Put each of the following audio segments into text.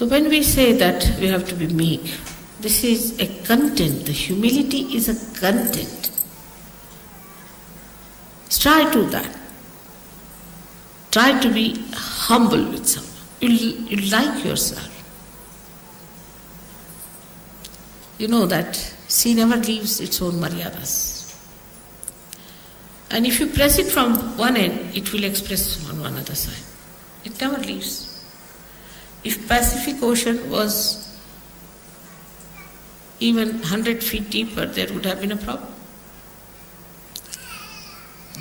So when we say that we have to be meek, this is a content. The humility is a content. Try to that. Try to be humble with someone. You'll like yourself. You know that sea never leaves its own maryadas. And if you press it from one end, it will express on one other side. It never leaves. If Pacific Ocean was even 100 feet deeper, there would have been a problem.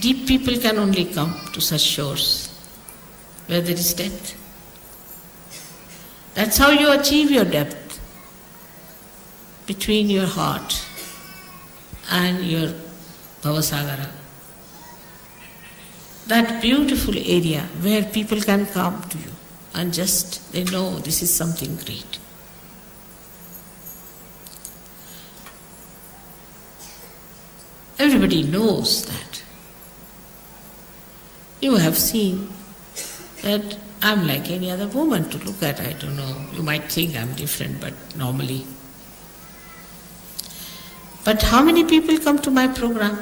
Deep people can only come to such shores where there is depth. That's how you achieve your depth, between your heart and your Bhavasagara. That beautiful area where people can come to you and just they know this is something great. Everybody knows that. You have seen that I'm like any other woman to look at. I don't know, you might think I'm different, but normally. But how many people come to my program?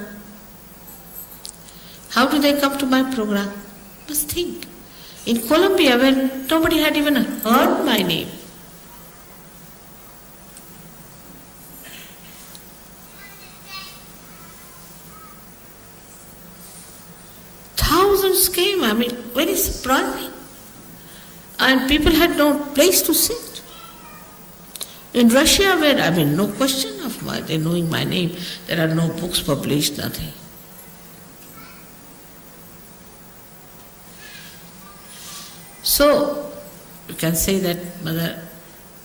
How do they come to my program? Just think. In Colombia, where nobody had even heard my name, thousands came, very surprising. And people had no place to sit. In Russia, where, no question of their knowing my name, there are no books published, nothing. So, you can say that, Mother,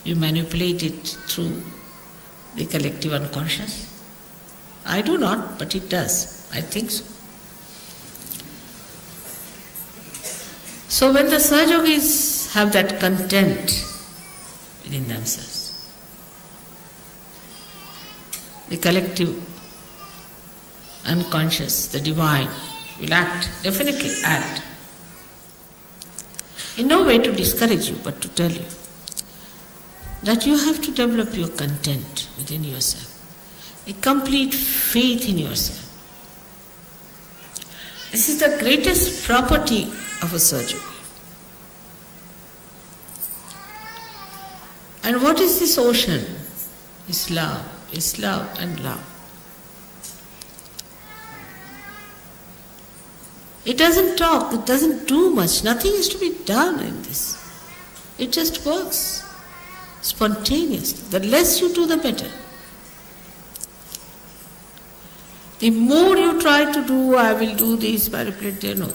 you manipulate it through the collective unconscious. I do not, but it does. I think so. So when the Sahajogis have that content within themselves, the collective unconscious, the divine, will act, definitely act. In no way to discourage you, but to tell you that you have to develop your content within yourself, a complete faith in yourself. This is the greatest property of a Sahajogi. And what is this ocean? It's love. It's love and love. It doesn't talk, it doesn't do much, nothing is to be done in this. It just works spontaneously. The less you do, the better. The more you try to do, I will do this, manipulate, no.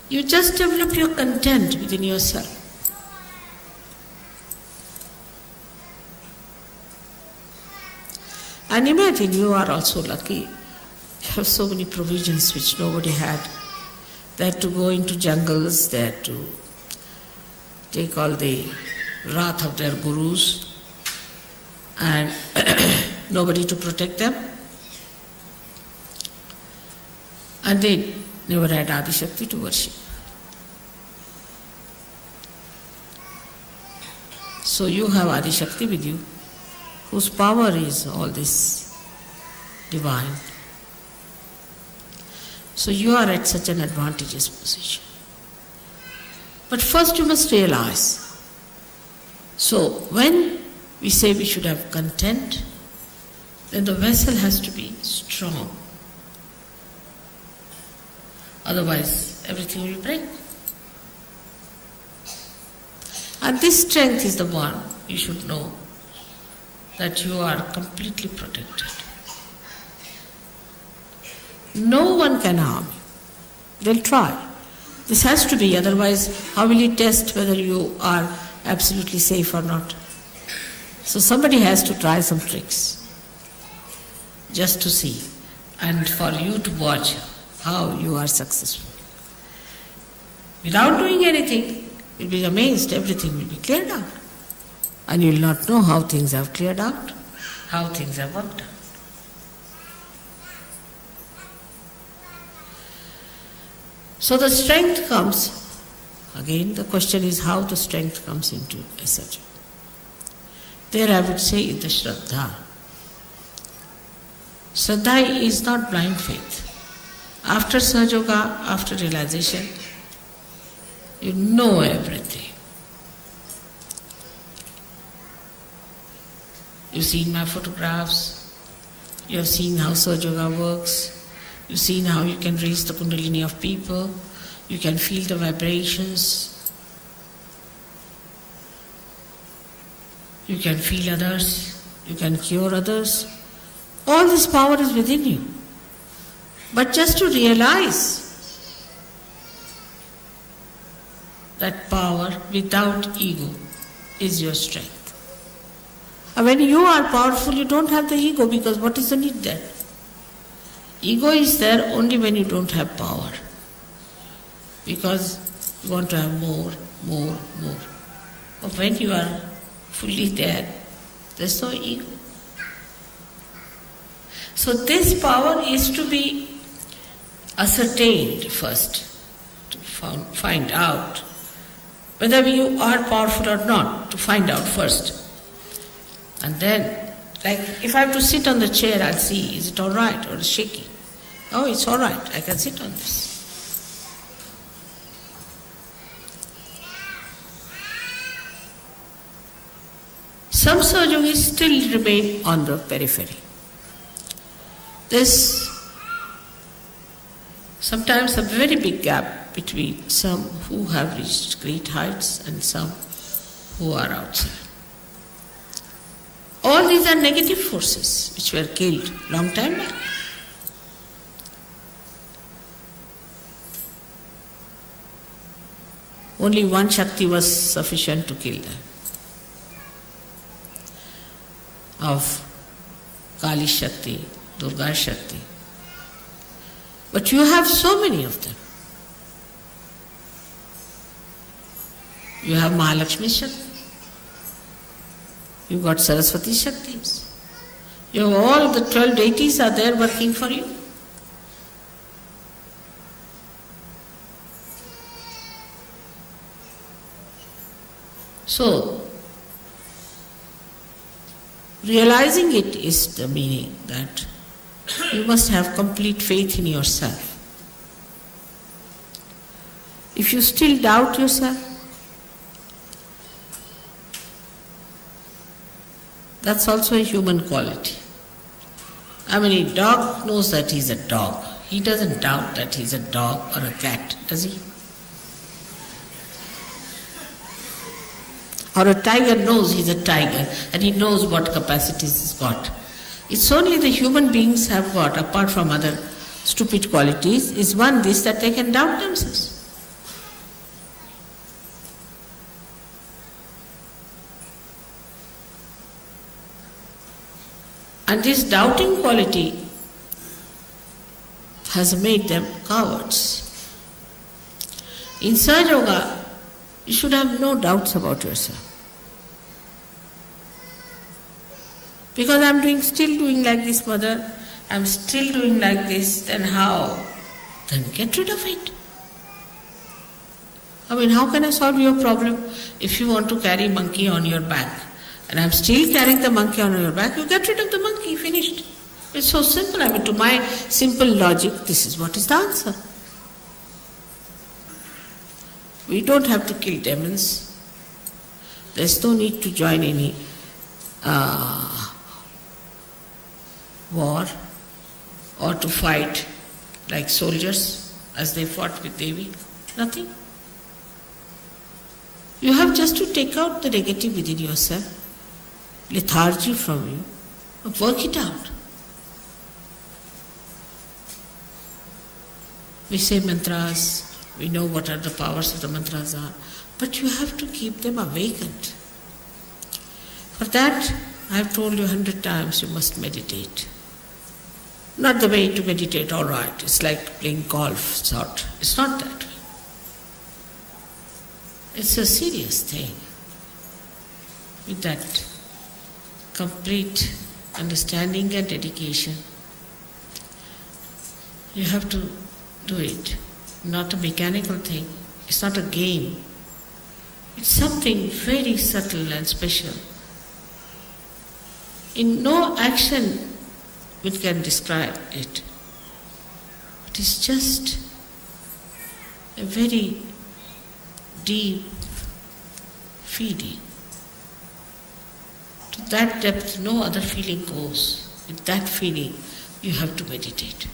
You just develop your content within yourself. And imagine you are also lucky. You have so many provisions which nobody had. They had to go into jungles, they had to take all the wrath of their gurus and nobody to protect them. And they never had Adi Shakti to worship. So you have Adi Shakti with you, whose power is all this divine. So you are at such an advantageous position. But first you must realize. So when we say we should have content, then the vessel has to be strong. Otherwise, everything will break. And this strength is the one you should know, that you are completely protected. No one can harm you. They'll try. This has to be, otherwise how will you test whether you are absolutely safe or not? So somebody has to try some tricks just to see, and for you to watch how you are successful. Without doing anything, you'll be amazed, everything will be cleared out. And you'll not know how things have cleared out, how things have worked out. So the strength comes, again the question is how the strength comes into a Sahaja. There I would say is the Shraddha. Shraddha is not blind faith. After Sahaja Yoga, after realization, you know everything. You've seen my photographs, you have seen how Sahaja Yoga works, you've seen how you can raise the Kundalini of people, you can feel the vibrations, you can feel others, you can cure others. All this power is within you. But just to realize that power without ego is your strength. And when you are powerful, you don't have the ego, because what is the need there? Ego is there only when you don't have power. Because you want to have more. But when you are fully there, there's no ego. So this power is to be ascertained first, to find out whether you are powerful or not, to find out first. And then, like if I have to sit on the chair, I'll see, is it all right or is it shaky? Oh, it's all right, I can sit on this. Some Sahaja Yogis still remain on the periphery. There's sometimes a very big gap between some who have reached great heights and some who are outside. All these are negative forces which were killed long time back. Only one Shakti was sufficient to kill them. Of Kali Shakti, Durga Shakti. But you have so many of them. You have Mahalakshmi Shakti. You got Saraswati Shaktis. You have all the 12 deities are there working for you. So, realizing it is the meaning that you must have complete faith in yourself. If you still doubt yourself, that's also a human quality. I mean, a dog knows that he's a dog. He doesn't doubt that he's a dog or a cat, does he? Or a tiger knows he's a tiger and he knows what capacities he's got. It's only the human beings have got, apart from other stupid qualities, is one this, that they can doubt themselves. And this doubting quality has made them cowards. In Sahaja Yoga, you should have no doubts about yourself. Because I'm still doing like this, mother, I'm still doing like this, then how? Then get rid of it. I mean, how can I solve your problem if you want to carry monkey on your back? And I'm still carrying the monkey on your back, you get rid of the monkey, finished. It's so simple. I mean, to my simple logic, this is what is the answer. We don't have to kill demons. There's no need to join any war or to fight like soldiers as they fought with Devi. Nothing. You have just to take out the negative within yourself, lethargy from you, and work it out. We say mantras, we know what are the powers of the mantras are, but you have to keep them awakened. For that, I have told you 100 times, you must meditate. Not the way to meditate, all right, it's like playing golf, sort. It's not that way. It's a serious thing. With that complete understanding and dedication, you have to do it. Not a mechanical thing. It's not a game. It's something very subtle and special. In no action which can describe it. It is just a very deep feeling. To that depth, no other feeling goes. With that feeling, you have to meditate.